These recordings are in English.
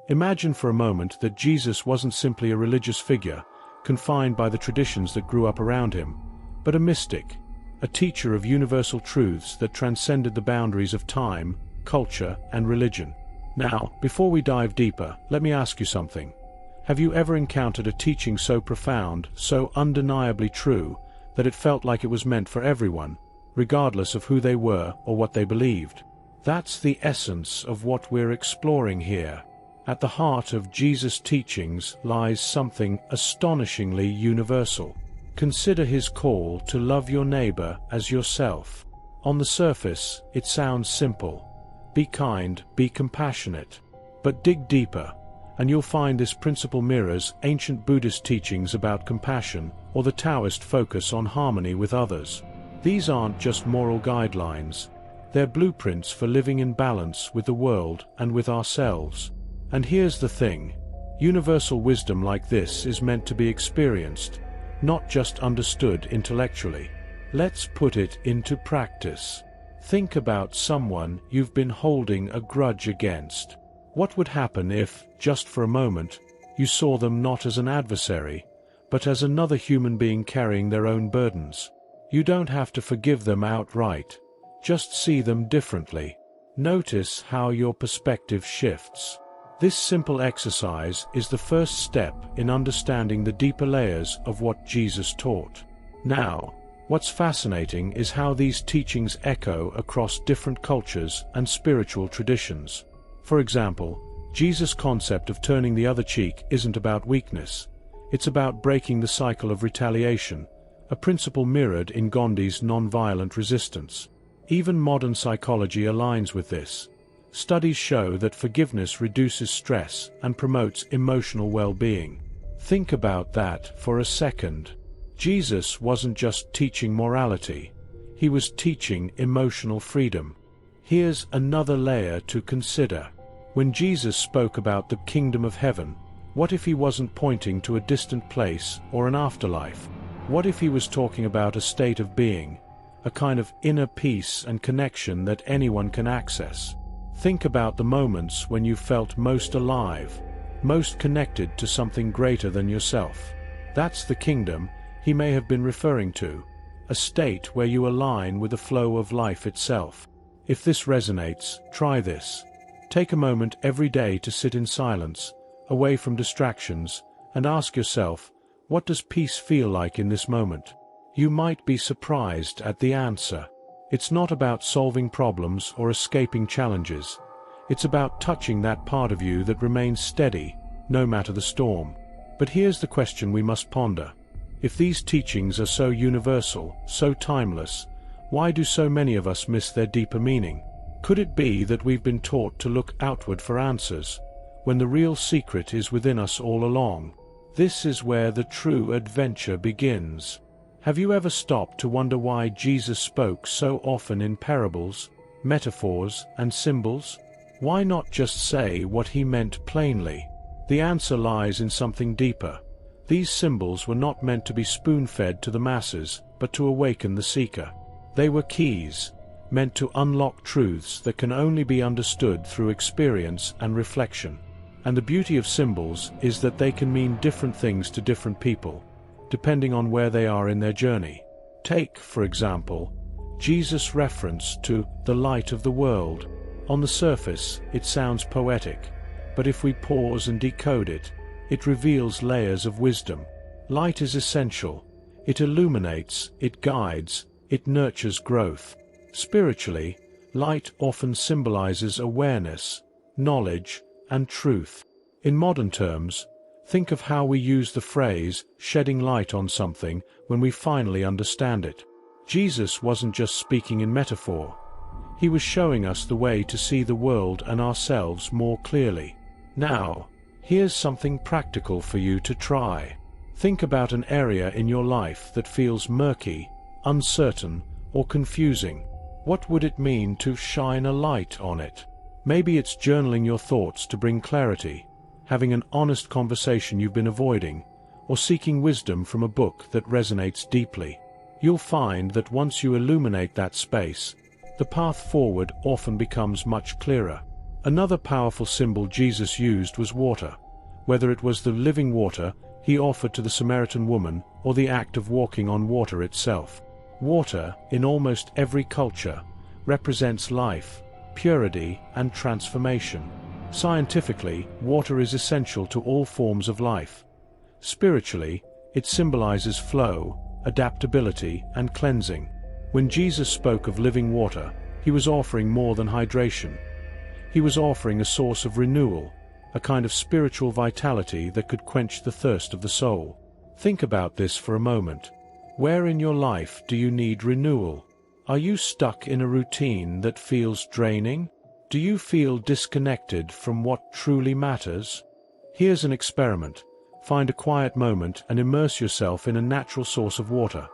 Imagine for a moment that Jesus wasn't simply a religious figure, confined by the traditions that grew up around him, but a mystic, a teacher of universal truths that transcended the boundaries of time, culture, and religion. Now, before we dive deeper, let me ask you something. Have you ever encountered a teaching so profound, so undeniably true, that it felt like it was meant for everyone, regardless of who they were or what they believed? That's the essence of what we're exploring here. At the heart of Jesus' teachings lies something astonishingly universal. Consider his call to love your neighbor as yourself. On the surface, it sounds simple. Be kind, be compassionate. But dig deeper, and you'll find this principle mirrors ancient Buddhist teachings about compassion or the Taoist focus on harmony with others. These aren't just moral guidelines. They're blueprints for living in balance with the world and with ourselves. And here's the thing. Universal wisdom like this is meant to be experienced, not just understood intellectually. Let's put it into practice. Think about someone you've been holding a grudge against. What would happen if, just for a moment, you saw them not as an adversary, but as another human being carrying their own burdens? You don't have to forgive them outright. Just see them differently. Notice how your perspective shifts. This simple exercise is the first step in understanding the deeper layers of what Jesus taught. Now, what's fascinating is how these teachings echo across different cultures and spiritual traditions. For example, Jesus' concept of turning the other cheek isn't about weakness. It's about breaking the cycle of retaliation, a principle mirrored in Gandhi's nonviolent resistance. Even modern psychology aligns with this. Studies show that forgiveness reduces stress and promotes emotional well-being. Think about that for a second. Jesus wasn't just teaching morality. He was teaching emotional freedom. Here's another layer to consider. When Jesus spoke about the kingdom of heaven, what if he wasn't pointing to a distant place or an afterlife? What if he was talking about a state of being, a kind of inner peace and connection that anyone can access? Think about the moments when you felt most alive, most connected to something greater than yourself. That's the kingdom he may have been referring to, a state where you align with the flow of life itself. If this resonates, try this. Take a moment every day to sit in silence, away from distractions, and ask yourself, what does peace feel like in this moment? You might be surprised at the answer. It's not about solving problems or escaping challenges. It's about touching that part of you that remains steady, no matter the storm. But here's the question we must ponder. If these teachings are so universal, so timeless, why do so many of us miss their deeper meaning? Could it be that we've been taught to look outward for answers, when the real secret is within us all along? This is where the true adventure begins. Have you ever stopped to wonder why Jesus spoke so often in parables, metaphors, and symbols? Why not just say what he meant plainly? The answer lies in something deeper. These symbols were not meant to be spoon-fed to the masses, but to awaken the seeker. They were keys, meant to unlock truths that can only be understood through experience and reflection. And the beauty of symbols is that they can mean different things to different people, depending on where they are in their journey. Take, for example, Jesus' reference to the light of the world. On the surface, it sounds poetic, but if we pause and decode it, it reveals layers of wisdom. Light is essential. It illuminates, it guides, it nurtures growth. Spiritually, light often symbolizes awareness, knowledge, and truth. In modern terms, think of how we use the phrase, shedding light on something, when we finally understand it. Jesus wasn't just speaking in metaphor. He was showing us the way to see the world and ourselves more clearly. Now, here's something practical for you to try. Think about an area in your life that feels murky, uncertain, or confusing. What would it mean to shine a light on it? Maybe it's journaling your thoughts to bring clarity, having an honest conversation you've been avoiding, or seeking wisdom from a book that resonates deeply. You'll find that once you illuminate that space, the path forward often becomes much clearer. Another powerful symbol Jesus used was water. Whether it was the living water he offered to the Samaritan woman or the act of walking on water itself. Water, in almost every culture, represents life, purity, and transformation. Scientifically, water is essential to all forms of life. Spiritually, it symbolizes flow, adaptability, and cleansing. When Jesus spoke of living water, he was offering more than hydration. He was offering a source of renewal, a kind of spiritual vitality that could quench the thirst of the soul. Think about this for a moment. Where in your life do you need renewal? Are you stuck in a routine that feels draining? Do you feel disconnected from what truly matters? Here's an experiment. Find a quiet moment and immerse yourself in a natural source of water.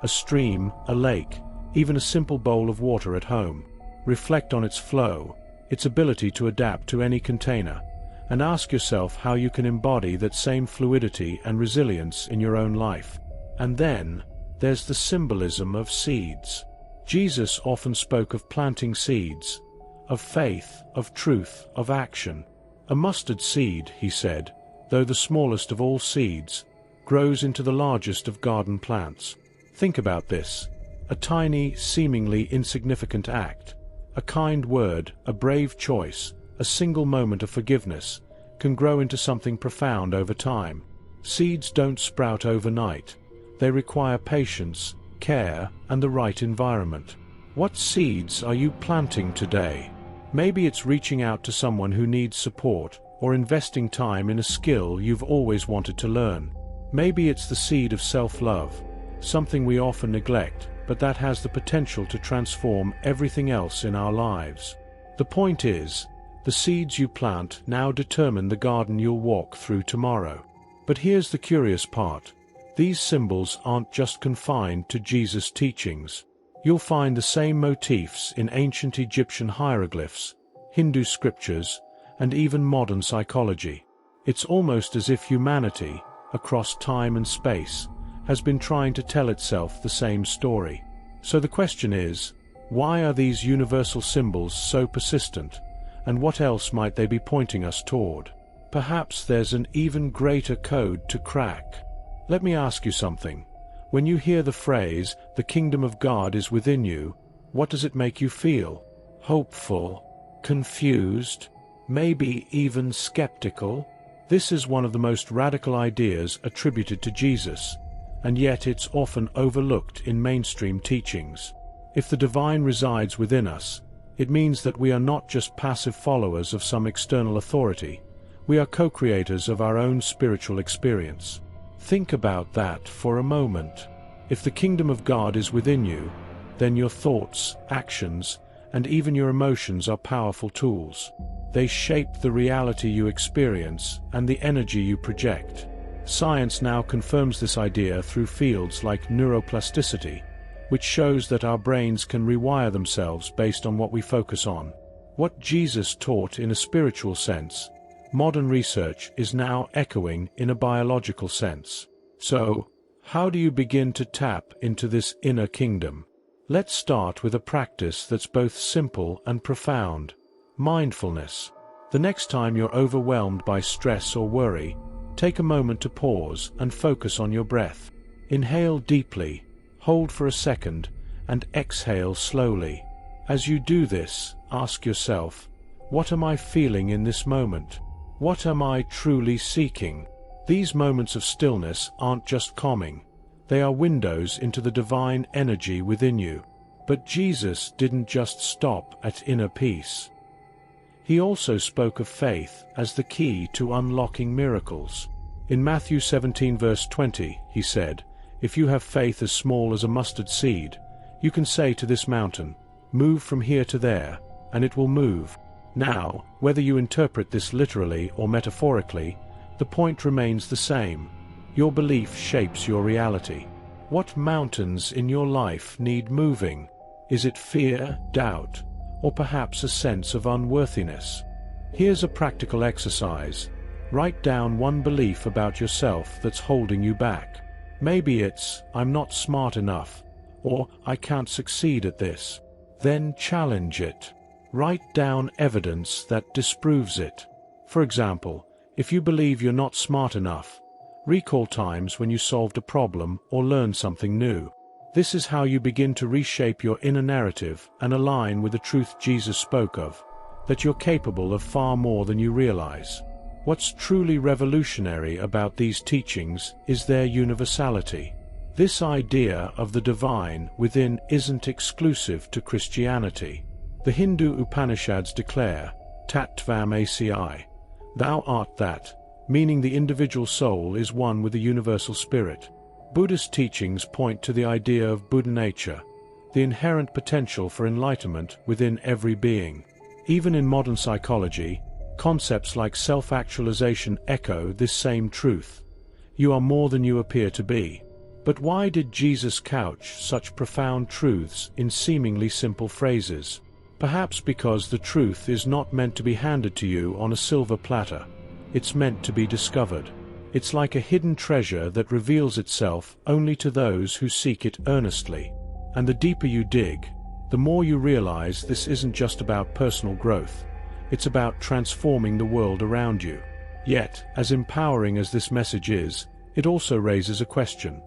A stream, a lake, even a simple bowl of water at home. Reflect on its flow, its ability to adapt to any container, and ask yourself how you can embody that same fluidity and resilience in your own life. And then, there's the symbolism of seeds. Jesus often spoke of planting seeds, of faith, of truth, of action. A mustard seed, he said, though the smallest of all seeds, grows into the largest of garden plants. Think about this. A tiny, seemingly insignificant act, a kind word, a brave choice, a single moment of forgiveness, can grow into something profound over time. Seeds don't sprout overnight. They require patience, care, and the right environment. What seeds are you planting today? Maybe it's reaching out to someone who needs support, or investing time in a skill you've always wanted to learn. Maybe it's the seed of self-love, something we often neglect, but that has the potential to transform everything else in our lives. The point is, the seeds you plant now determine the garden you'll walk through tomorrow. But here's the curious part. These symbols aren't just confined to Jesus' teachings. You'll find the same motifs in ancient Egyptian hieroglyphs, Hindu scriptures, and even modern psychology. It's almost as if humanity, across time and space, has been trying to tell itself the same story. So the question is, why are these universal symbols so persistent, and what else might they be pointing us toward? Perhaps there's an even greater code to crack. Let me ask you something. When you hear the phrase, "The kingdom of God is within you," what does it make you feel? Hopeful? Confused? Maybe even skeptical? This is one of the most radical ideas attributed to Jesus, and yet it's often overlooked in mainstream teachings. If the divine resides within us, it means that we are not just passive followers of some external authority. We are co-creators of our own spiritual experience. Think about that for a moment. If the kingdom of God is within you, then your thoughts, actions, and even your emotions are powerful tools. They shape the reality you experience and the energy you project. Science now confirms this idea through fields like neuroplasticity, which shows that our brains can rewire themselves based on what we focus on. What Jesus taught in a spiritual sense, modern research is now echoing in a biological sense. So, how do you begin to tap into this inner kingdom? Let's start with a practice that's both simple and profound: mindfulness. The next time you're overwhelmed by stress or worry, take a moment to pause and focus on your breath. Inhale deeply, hold for a second, and exhale slowly. As you do this, ask yourself, what am I feeling in this moment? What am I truly seeking? These moments of stillness aren't just calming. They are windows into the divine energy within you. But Jesus didn't just stop at inner peace. He also spoke of faith as the key to unlocking miracles. In Matthew 17 verse 20, he said, "If you have faith as small as a mustard seed, you can say to this mountain, 'Move from here to there,' and it will move." Now, whether you interpret this literally or metaphorically, the point remains the same. Your belief shapes your reality. What mountains in your life need moving? Is it fear, doubt, or perhaps a sense of unworthiness? Here's a practical exercise. Write down one belief about yourself that's holding you back. Maybe it's, "I'm not smart enough," or "I can't succeed at this." Then challenge it. Write down evidence that disproves it. For example, if you believe you're not smart enough, recall times when you solved a problem or learned something new. This is how you begin to reshape your inner narrative and align with the truth Jesus spoke of, that you're capable of far more than you realize. What's truly revolutionary about these teachings is their universality. This idea of the divine within isn't exclusive to Christianity. The Hindu Upanishads declare, Tattvam Asi, thou art that, meaning the individual soul is one with the universal spirit. Buddhist teachings point to the idea of Buddha nature, the inherent potential for enlightenment within every being. Even in modern psychology, concepts like self-actualization echo this same truth. You are more than you appear to be. But why did Jesus couch such profound truths in seemingly simple phrases? Perhaps because the truth is not meant to be handed to you on a silver platter. It's meant to be discovered. It's like a hidden treasure that reveals itself only to those who seek it earnestly. And the deeper you dig, the more you realize this isn't just about personal growth. It's about transforming the world around you. Yet, as empowering as this message is, it also raises a question.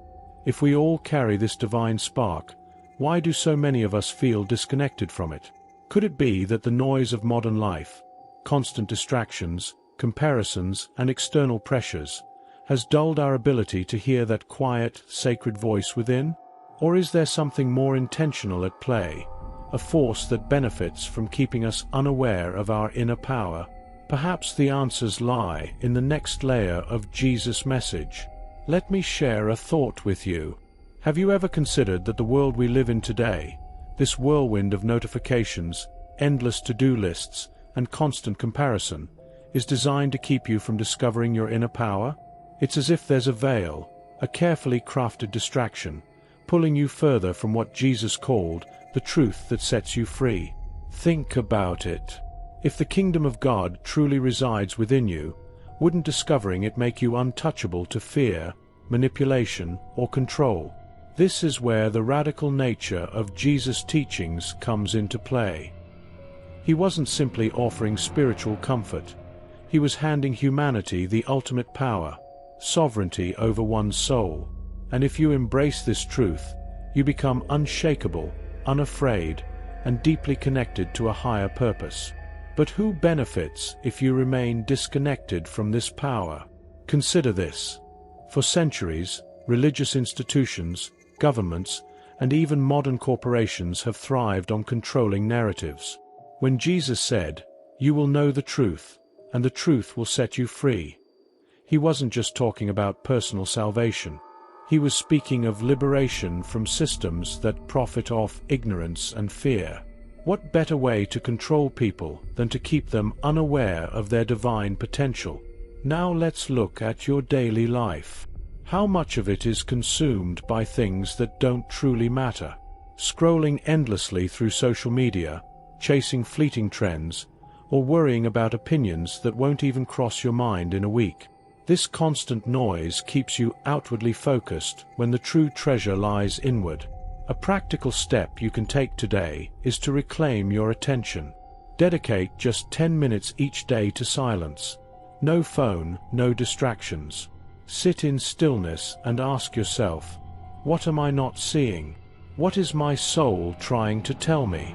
If we all carry this divine spark, why do so many of us feel disconnected from it? Could it be that the noise of modern life, constant distractions, comparisons, and external pressures, has dulled our ability to hear that quiet, sacred voice within? Or is there something more intentional at play, a force that benefits from keeping us unaware of our inner power? Perhaps the answers lie in the next layer of Jesus' message. Let me share a thought with you. Have you ever considered that the world we live in today, this whirlwind of notifications, endless to-do lists, and constant comparison, is designed to keep you from discovering your inner power? It's as if there's a veil, a carefully crafted distraction, pulling you further from what Jesus called the truth that sets you free. Think about it. If the kingdom of God truly resides within you, wouldn't discovering it make you untouchable to fear, manipulation, or control? This is where the radical nature of Jesus' teachings comes into play. He wasn't simply offering spiritual comfort. He was handing humanity the ultimate power, sovereignty over one's soul. And if you embrace this truth, you become unshakable, unafraid, and deeply connected to a higher purpose. But who benefits if you remain disconnected from this power? Consider this. For centuries, religious institutions, governments, and even modern corporations have thrived on controlling narratives. When Jesus said, "You will know the truth, and the truth will set you free," he wasn't just talking about personal salvation. He was speaking of liberation from systems that profit off ignorance and fear. What better way to control people than to keep them unaware of their divine potential? Now let's look at your daily life. How much of it is consumed by things that don't truly matter? Scrolling endlessly through social media, chasing fleeting trends, or worrying about opinions that won't even cross your mind in a week. This constant noise keeps you outwardly focused when the true treasure lies inward. A practical step you can take today is to reclaim your attention. Dedicate just 10 minutes each day to silence. No phone, no distractions. Sit in stillness and ask yourself, what am I not seeing? What is my soul trying to tell me?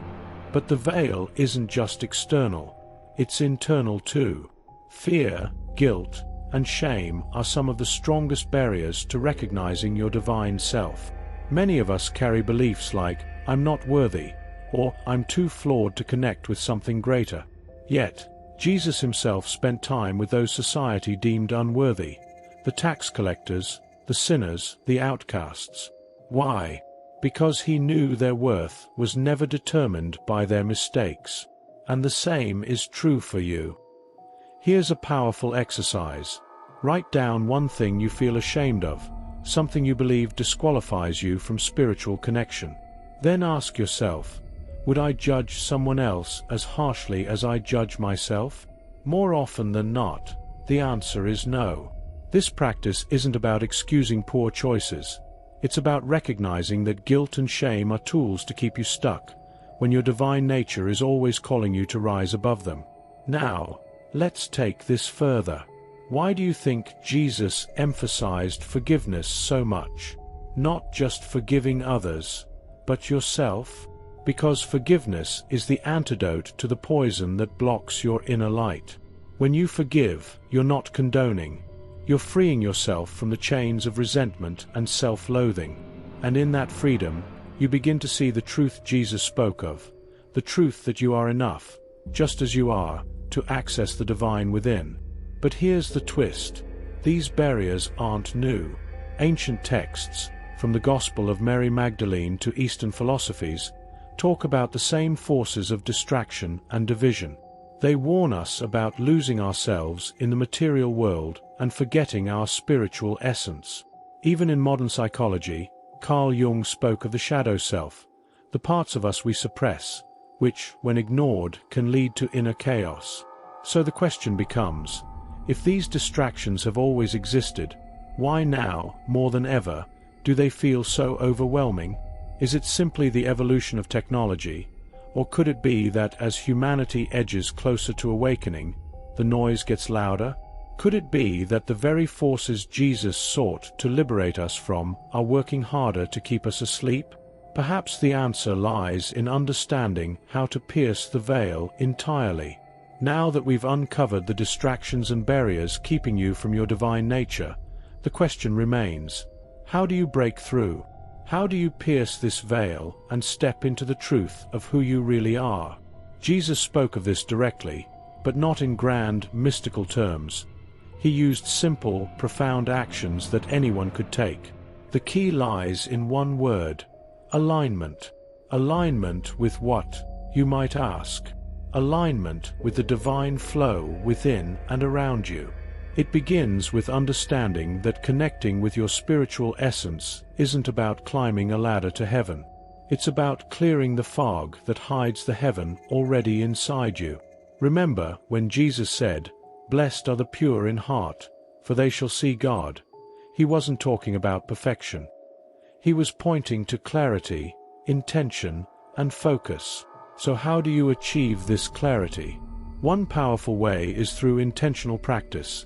But the veil isn't just external, it's internal too. Fear, guilt, and shame are some of the strongest barriers to recognizing your divine self. Many of us carry beliefs like, "I'm not worthy," or "I'm too flawed to connect with something greater." Yet, Jesus himself spent time with those society deemed unworthy, the tax collectors, the sinners, the outcasts. Why? Because he knew their worth was never determined by their mistakes. And the same is true for you. Here's a powerful exercise. Write down one thing you feel ashamed of, something you believe disqualifies you from spiritual connection. Then ask yourself, would I judge someone else as harshly as I judge myself? More often than not, the answer is no. This practice isn't about excusing poor choices. It's about recognizing that guilt and shame are tools to keep you stuck, when your divine nature is always calling you to rise above them. Now, let's take this further. Why do you think Jesus emphasized forgiveness so much? Not just forgiving others, but yourself? Because forgiveness is the antidote to the poison that blocks your inner light. When you forgive, you're not condoning. You're freeing yourself from the chains of resentment and self-loathing. And in that freedom, you begin to see the truth Jesus spoke of, the truth that you are enough, just as you are, to access the divine within. But here's the twist. These barriers aren't new. Ancient texts, from the Gospel of Mary Magdalene to Eastern philosophies, talk about the same forces of distraction and division. They warn us about losing ourselves in the material world and forgetting our spiritual essence. Even in modern psychology, Carl Jung spoke of the shadow self, the parts of us we suppress, which, when ignored, can lead to inner chaos. So the question becomes, if these distractions have always existed, why now, more than ever, do they feel so overwhelming? Is it simply the evolution of technology, or could it be that as humanity edges closer to awakening, the noise gets louder? Could it be that the very forces Jesus sought to liberate us from are working harder to keep us asleep? Perhaps the answer lies in understanding how to pierce the veil entirely. Now that we've uncovered the distractions and barriers keeping you from your divine nature, the question remains, how do you break through? How do you pierce this veil and step into the truth of who you really are? Jesus spoke of this directly, but not in grand, mystical terms. He used simple, profound actions that anyone could take. The key lies in one word: alignment. Alignment with what, you might ask? Alignment with the divine flow within and around you. It begins with understanding that connecting with your spiritual essence isn't about climbing a ladder to heaven. It's about clearing the fog that hides the heaven already inside you. Remember when Jesus said, "Blessed are the pure in heart, for they shall see God." He wasn't talking about perfection. He was pointing to clarity, intention, and focus. So how do you achieve this clarity? One powerful way is through intentional practice.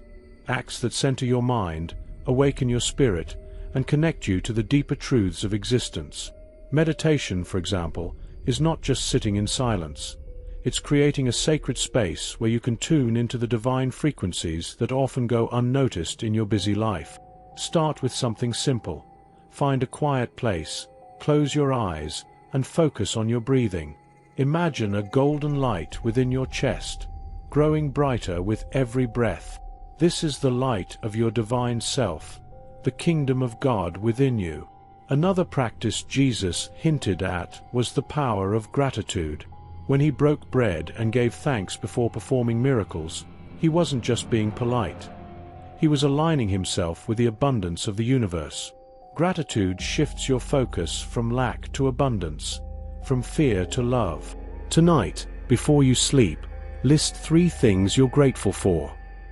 Acts that center your mind, awaken your spirit, and connect you to the deeper truths of existence. Meditation, for example, is not just sitting in silence. It's creating a sacred space where you can tune into the divine frequencies that often go unnoticed in your busy life. Start with something simple. Find a quiet place, close your eyes, and focus on your breathing. Imagine a golden light within your chest, growing brighter with every breath. This is the light of your divine self, the kingdom of God within you. Another practice Jesus hinted at was the power of gratitude. When he broke bread and gave thanks before performing miracles, he wasn't just being polite. He was aligning himself with the abundance of the universe. Gratitude shifts your focus from lack to abundance, from fear to love. Tonight, before you sleep, list 3 things you're grateful for.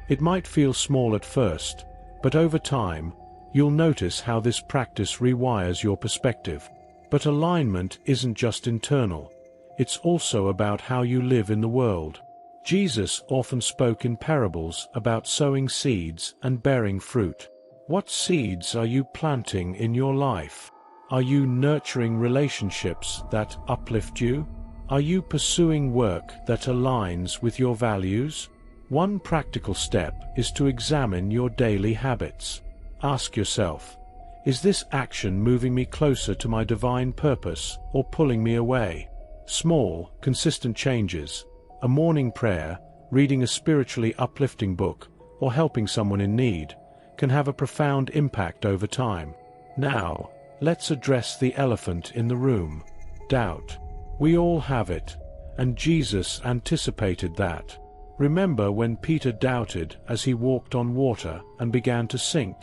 It might feel small at first, but over time, you'll notice how this practice rewires your perspective. But alignment isn't just internal. It's also about how you live in the world. Jesus often spoke in parables about sowing seeds and bearing fruit. What seeds are you planting in your life? Are you nurturing relationships that uplift you? Are you pursuing work that aligns with your values? One practical step is to examine your daily habits. Ask yourself, is this action moving me closer to my divine purpose or pulling me away? Small, consistent changes, a morning prayer, reading a spiritually uplifting book, or helping someone in need, can have a profound impact over time. Now, let's address the elephant in the room: doubt. We all have it, and Jesus anticipated that. Remember when Peter doubted as he walked on water and began to sink?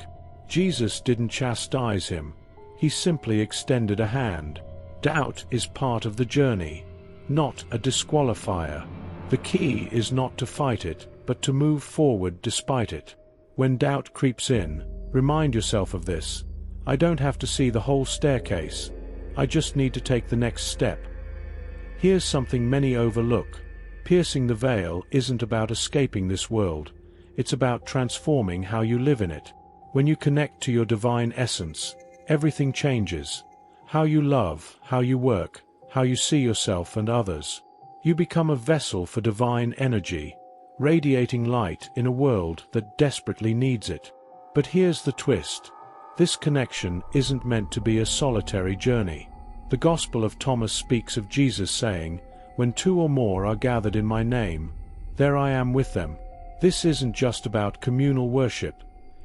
Jesus didn't chastise him. He simply extended a hand. Doubt is part of the journey, not a disqualifier. The key is not to fight it, but to move forward despite it. When doubt creeps in, remind yourself of this: I don't have to see the whole staircase. I just need to take the next step. Here's something many overlook. Piercing the veil isn't about escaping this world. It's about transforming how you live in it. When you connect to your divine essence, everything changes. How you love, how you work, how you see yourself and others. You become a vessel for divine energy, radiating light in a world that desperately needs it. But here's the twist. This connection isn't meant to be a solitary journey. The Gospel of Thomas speaks of Jesus saying, "When two or more are gathered in my name, there I am with them." This isn't just about communal worship.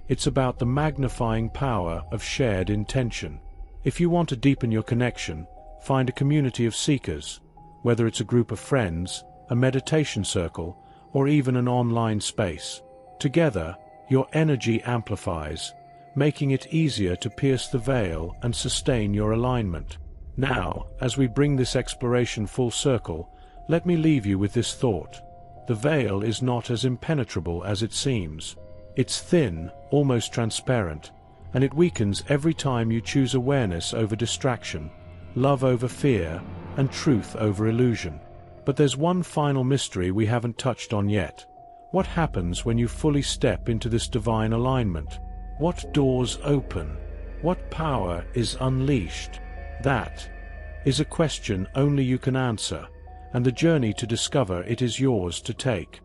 It's about the magnifying power of shared intention. If you want to deepen your connection, find a community of seekers, whether it's a group of friends, a meditation circle, or even an online space. Together, your energy amplifies, making it easier to pierce the veil and sustain your alignment. Now, as we bring this exploration full circle, let me leave you with this thought. The veil is not as impenetrable as it seems. It's thin, almost transparent, and it weakens every time you choose awareness over distraction, love over fear, and truth over illusion. But there's one final mystery we haven't touched on yet. What happens when you fully step into this divine alignment? What doors open? What power is unleashed? That is a question only you can answer, and the journey to discover it is yours to take.